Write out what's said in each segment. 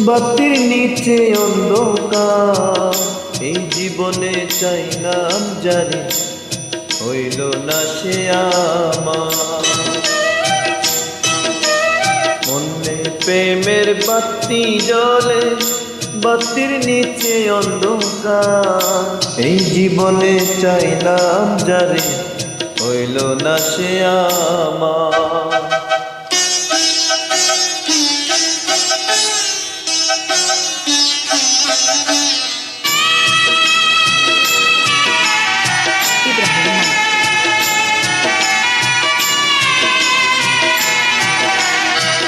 বাতির নিচে অন্ধকার, এই জীবনে চাইলাম জানি হইল না সে আমার। মনে প্রেমের বাতি জ্বলে, বাতির নিচে অন্ধকার, এই জীবনে চাইলাম জানি হইল না সে আমার।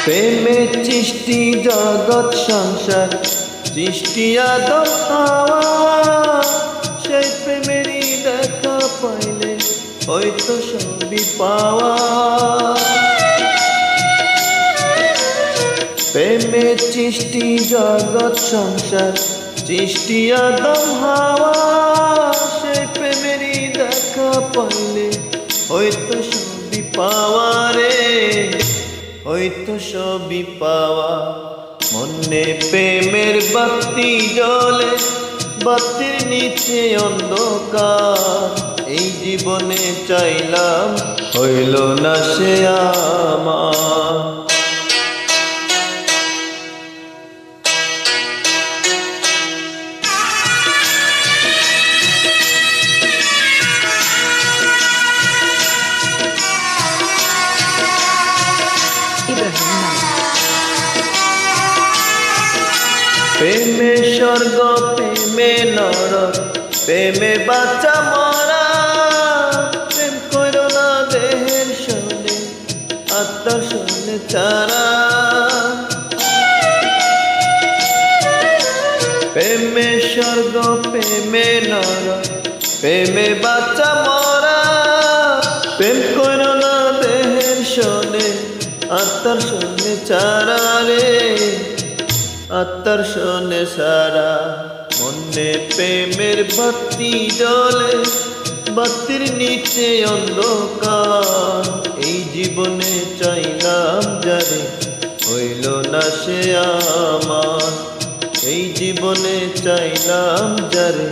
প্রেমে সৃষ্টি জগৎ সংসার, সৃষ্টি আদম হাওয়া, সেই প্রেমেরই দেখা পাইলে হয়তো সবই পাওয়া। প্রেমে সৃষ্টি জগৎ সংসার, সৃষ্টি আদম হাওয়া, সেই প্রেমেরই দেখা পাইলে হয়তো সবই পাওয়া রে, হয়তো সবই পাওয়া। মনে প্রেমের বাতি জ্বলে, বাতির নিচে অন্ধকার, এই জীবনে চাইলাম হইল না সে আমার। প্রেমে স্বর্গ, প্রেমে নরক, প্রেমে বাঁচা মরা, প্রেম করো না দেহের সনে, আত্মার সনে চারা। প্রেমে স্বর্গ, প্রেমে নরক, প্রেমে বাঁচা মরা, প্রেম করো না দেহের সনে, আত্মার সনে চারা রে, আত্মার সনে সারা। মনে প্রেমের বাতি জ্বলে, বাতির নিচে অন্ধকার, এই জীবনে চাইলাম যারে হইল না সে আমার। এই জীবনে চাইলাম যারে